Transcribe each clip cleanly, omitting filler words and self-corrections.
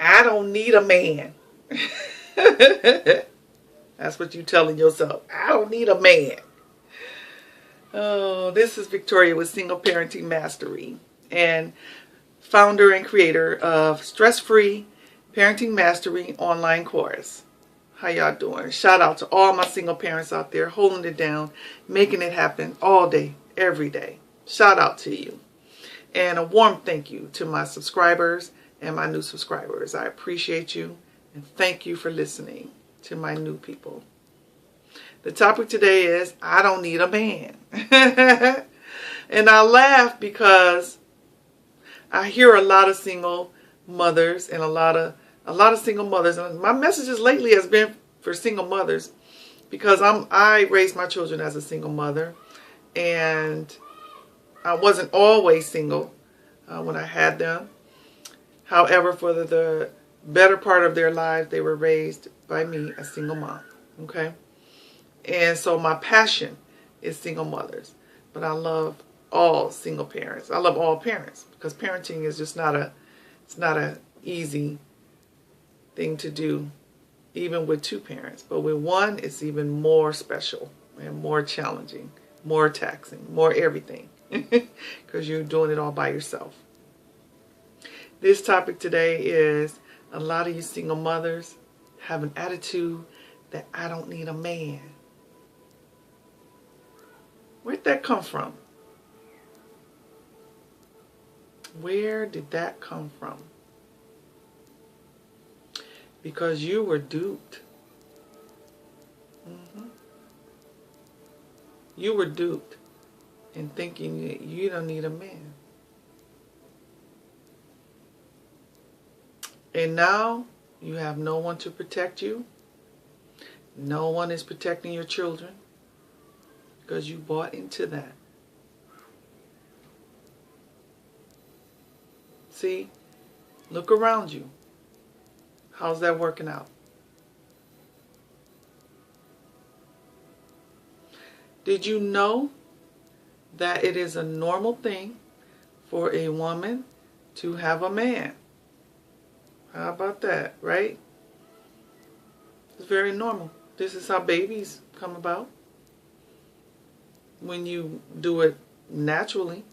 I don't need a man. That's what you're telling yourself. I don't need a man. Oh, this is Victoria with Single Parenting Mastery and founder and creator of Stress-Free Parenting Mastery online course. How y'all doing? Shout out to all my single parents out there holding it down, making it happen all day, every day. Shout out to you. And a warm thank you to my subscribers and my new subscribers. I appreciate you and thank you for listening to my new people. The topic today is I don't need a man. And I laugh because I hear a lot of single mothers and a lot of single mothers, and my messages lately has been for single mothers because I raised my children as a single mother, and I wasn't always single when I had them. However, for the better part of their lives, they were raised by me, a single mom. Okay, and so my passion is single mothers, but I love all single parents. I love all parents because parenting is just not a easy thing to do, even with two parents. But with one, it's even more special and more challenging, more taxing, more everything, because you're doing it all by yourself. This topic today is a lot of you single mothers have an attitude that I don't need a man. Where'd that come from? Where did that come from? Because you were duped. You were duped in thinking that you don't need a man. And now you have no one to protect you. No one is protecting your children because you bought into that. See, look around you. How's that working out? Did you know that it is a normal thing for a woman to have a man? How about that, right? It's very normal. This is how babies come about when you do it naturally.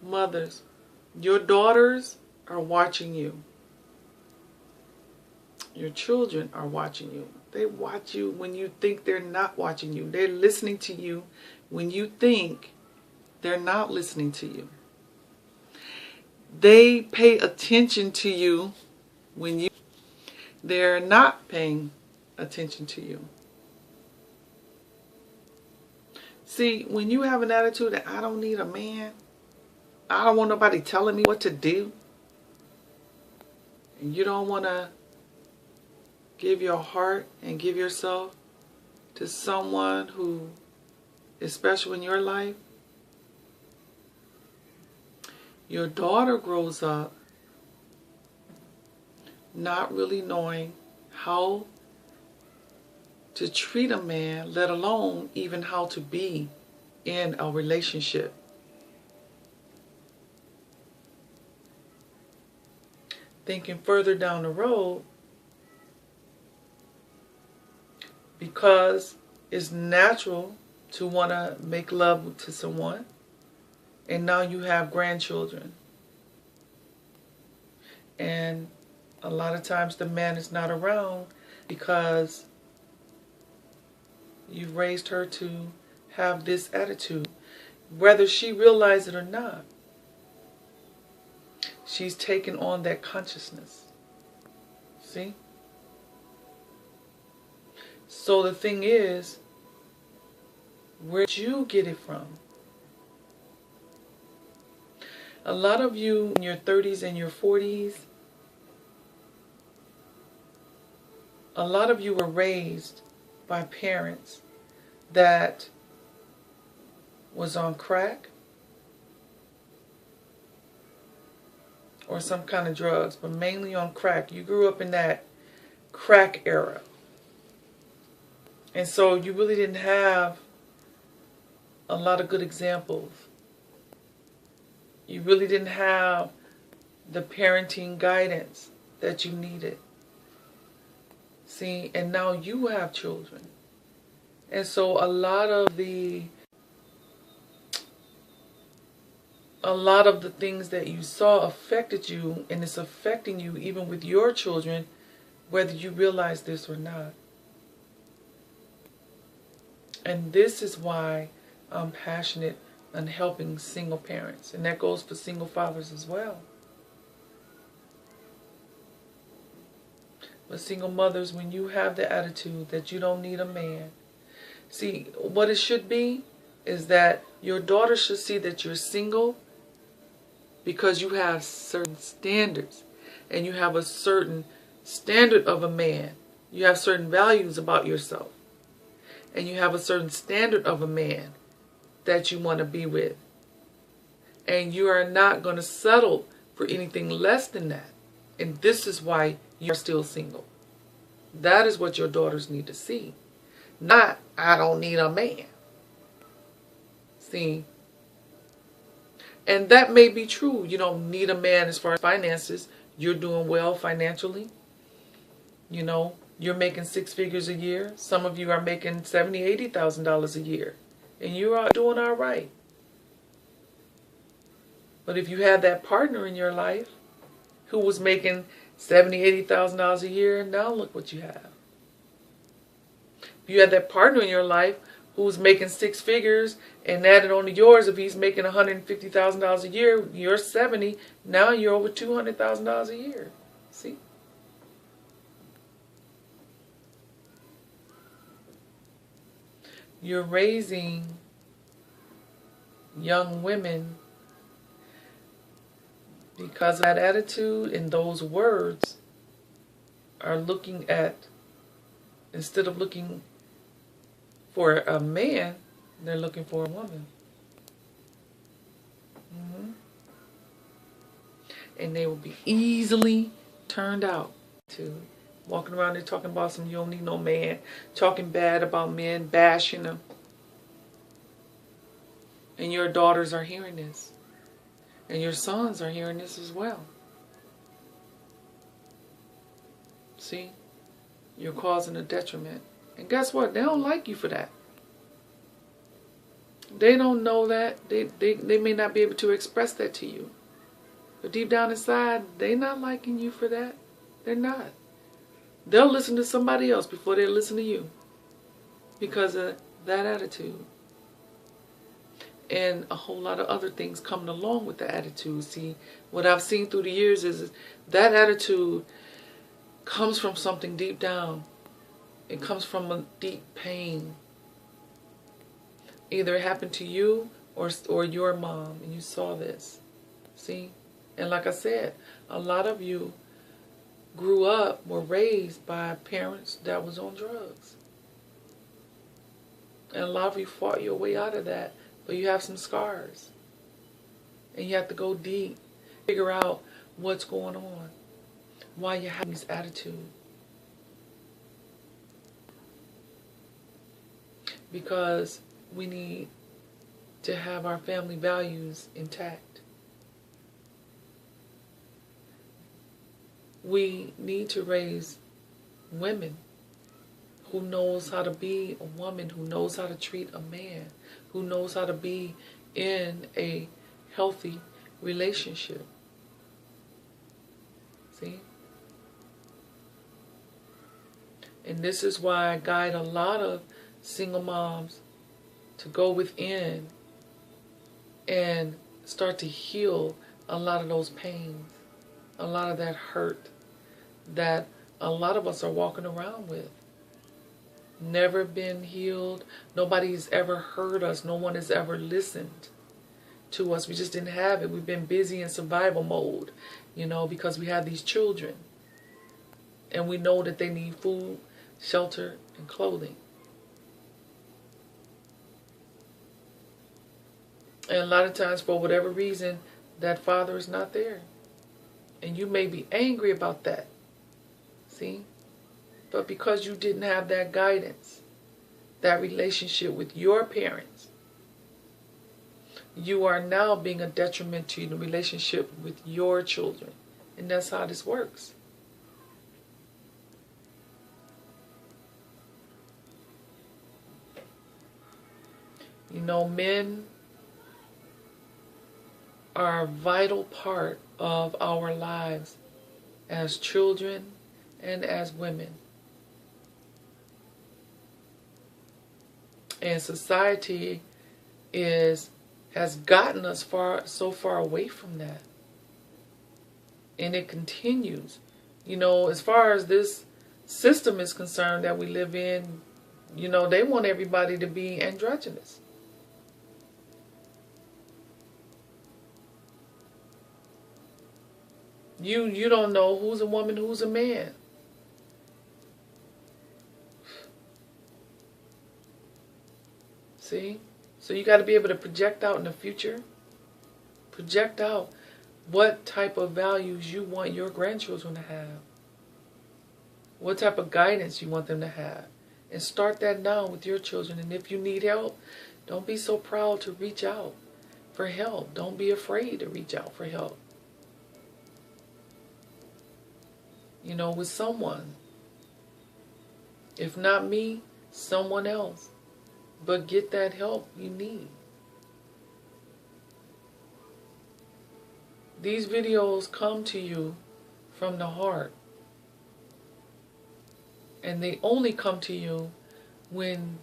Mothers, your daughters are watching you. Your children are watching you. They watch you when you think they're not watching you. They're listening to you when you think they're not listening to you. They pay attention to you when they're not paying attention to you. See, when you have an attitude that I don't need a man, I don't want nobody telling me what to do, and you don't want to give your heart and give yourself to someone who is special in your life, your daughter grows up not really knowing how to treat a man, let alone even how to be in a relationship. Thinking further down the road, because it's natural to want to make love to someone, and now you have grandchildren, and a lot of times the man is not around because you've raised her to have this attitude, whether she realizes it or not. She's taken on that consciousness. See? So the thing is, where'd you get it from? A lot of you in your 30s and your 40s, a lot of you were raised by parents that was on crack or some kind of drugs, but mainly on crack. You grew up in that crack era. And so you really didn't have a lot of good examples. You really didn't have the parenting guidance that you needed. See, and now you have children. And so a lot of the things that you saw affected you, and it's affecting you even with your children, whether you realize this or not. And this is why I'm passionate on helping single parents, and that goes for single fathers as well. But single mothers, when you have the attitude that you don't need a man, see, what it should be is that your daughter should see that you're single because you have certain standards, and you have a certain standard of a man. You have certain values about yourself, and you have a certain standard of a man that you want to be with. And you are not going to settle for anything less than that. And this is why you're still single. That is what your daughters need to see. Not, I don't need a man. See? And that may be true. You don't need a man as far as finances. You're doing well financially. You know, you're making 6 figures a year. Some of you are making $70,000, $80,000 a year. And you are doing all right. But if you had that partner in your life who was making $70,000, $80,000 a year, now look what you have. If you had that partner in your life who's making 6 figures and added on to yours, if he's making $150,000 a year, you're 70, now you're over $200,000 a year. See? You're raising young women because that attitude and those words are looking at, instead of looking for a man, they're looking for a woman. And they will be easily turned out to walking around there talking about some, you don't need no man, talking bad about men, bashing them. And your daughters are hearing this. And your sons are hearing this as well. See? You're causing a detriment. And guess what? They don't like you for that. They don't know that. They may not be able to express that to you. But deep down inside, they're not liking you for that. They're not. They'll listen to somebody else before they listen to you because of that attitude. And a whole lot of other things coming along with the attitude. See, what I've seen through the years is that attitude comes from something deep down. It comes from a deep pain. Either it happened to you or your mom, and you saw this. See? And like I said, a lot of you grew up, were raised by parents that was on drugs. And a lot of you fought your way out of that, but you have some scars. And you have to go deep, figure out what's going on, why you have this attitude. Because we need to have our family values intact. We need to raise women who knows how to be a woman, who knows how to treat a man, who knows how to be in a healthy relationship. See? And this is why I guide a lot of single moms to go within and start to heal a lot of those pains, a lot of that hurt that a lot of us are walking around with. Never been healed. Nobody's ever heard us. No one has ever listened to us. We just didn't have it. We've been busy in survival mode, because we have these children. And we know that they need food, shelter, and clothing. And a lot of times, for whatever reason, that father is not there. And you may be angry about that. See? But because you didn't have that guidance, that relationship with your parents, you are now being a detriment to the relationship with your children. And that's how this works. You know, men are a vital part of our lives as children and as women. And society has gotten us so far away from that. And it continues. You know, as far as this system is concerned that we live in, you know, they want everybody to be androgynous. You don't know who's a woman, who's a man. See? So you got to be able to project out in the future. Project out what type of values you want your grandchildren to have. What type of guidance you want them to have. And start that now with your children. And if you need help, don't be so proud to reach out for help. Don't be afraid to reach out for help. You know, with someone. If not me, someone else. But get that help you need. These videos come to you from the heart. And they only come to you when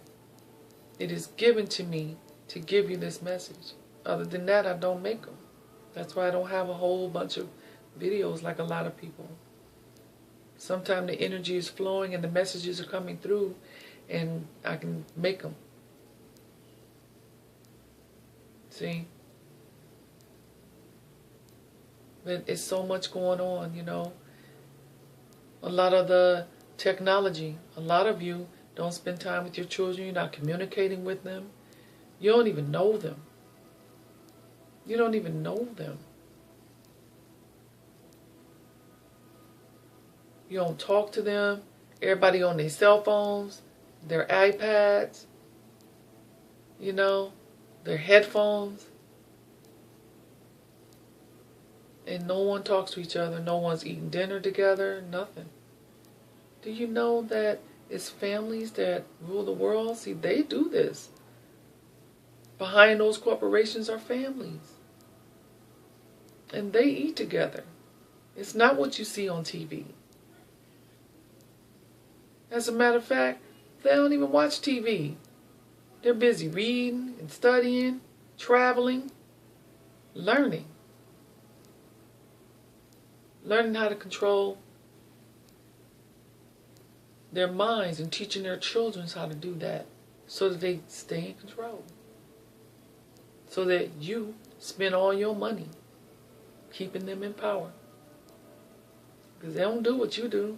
it is given to me to give you this message. Other than that, I don't make them. That's why I don't have a whole bunch of videos like a lot of people. Sometimes the energy is flowing and the messages are coming through and I can make them. See? But it's so much going on, you know. A lot of the technology, a lot of you don't spend time with your children. You're not communicating with them. You don't even know them. You don't even know them. You don't talk to them. Everybody on their cell phones, their iPads, you know, their headphones. And no one talks to each other. No one's eating dinner together. Nothing. Do you know that it's families that rule the world? See, they do this. Behind those corporations are families. And they eat together. It's not what you see on TV. As a matter of fact, they don't even watch TV. They're busy reading and studying, traveling, learning. Learning how to control their minds and teaching their children how to do that so that they stay in control. So that you spend all your money keeping them in power. Because they don't do what you do.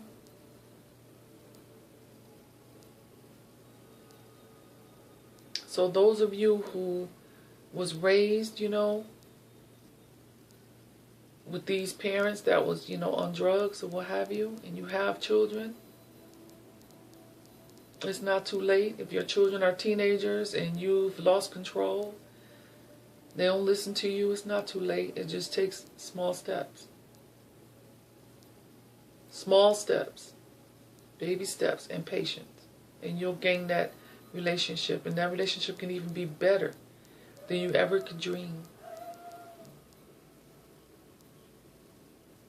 So those of you who was raised, you know, with these parents that was, you know, on drugs or what have you, and you have children, it's not too late. If your children are teenagers and you've lost control, they don't listen to you, it's not too late. It just takes small steps. Small steps, baby steps, and patience. And you'll gain that relationship. And that relationship can even be better than you ever could dream.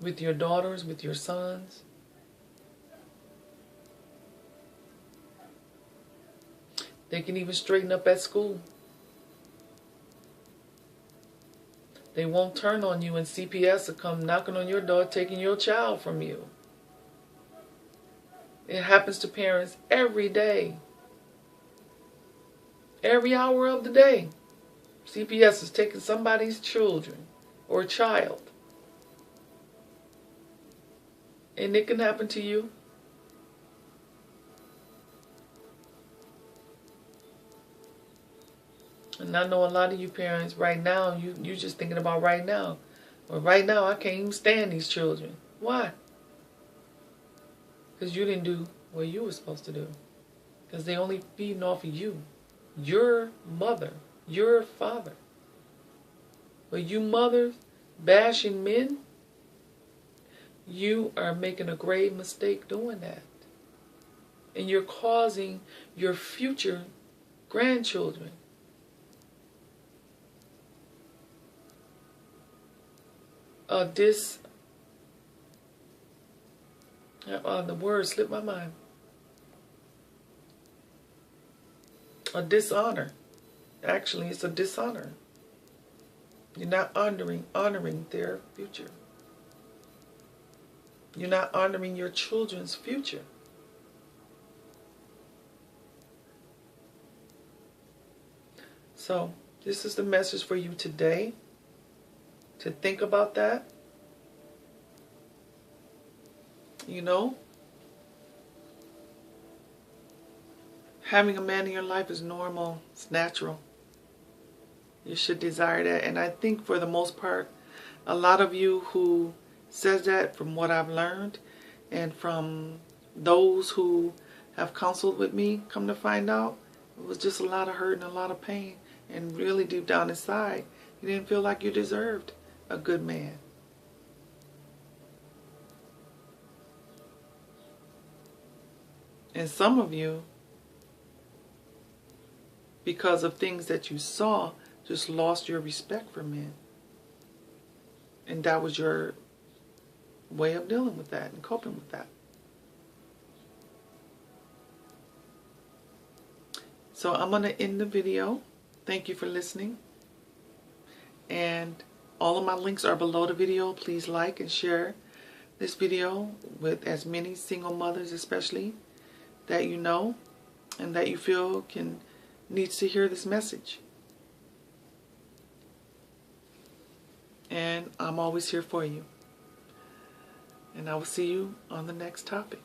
With your daughters, with your sons. They can even straighten up at school. They won't turn on you and CPS will come knocking on your door taking your child from you. It happens to parents every day. Every hour of the day. CPS is taking somebody's children or child. And it can happen to you. And I know a lot of you parents right now, you're just thinking about right now. Well, right now I can't even stand these children. Why? Because you didn't do what you were supposed to do. Because they only feeding off of you. Your mother, your father. But you mothers bashing men, you are making a grave mistake doing that. And you're causing your future grandchildren the word slipped my mind. A dishonor. Actually, it's a dishonor. You're not honoring their future. You're not honoring your children's future. So, this is the message for you today. To think about that. You know, having a man in your life is normal. It's natural. You should desire that. And I think for the most part, a lot of you who says that, from what I've learned and from those who have counseled with me, come to find out, it was just a lot of hurt and a lot of pain. And really deep down inside, you didn't feel like you deserved a good man. And some of you, because of things that you saw, just lost your respect for men. And that was your way of dealing with that and coping with that. So I'm going to end the video. Thank you for listening. And all of my links are below the video. Please like and share this video with as many single mothers especially that you know and that you feel needs to hear this message. And I'm always here for you. And I will see you on the next topic.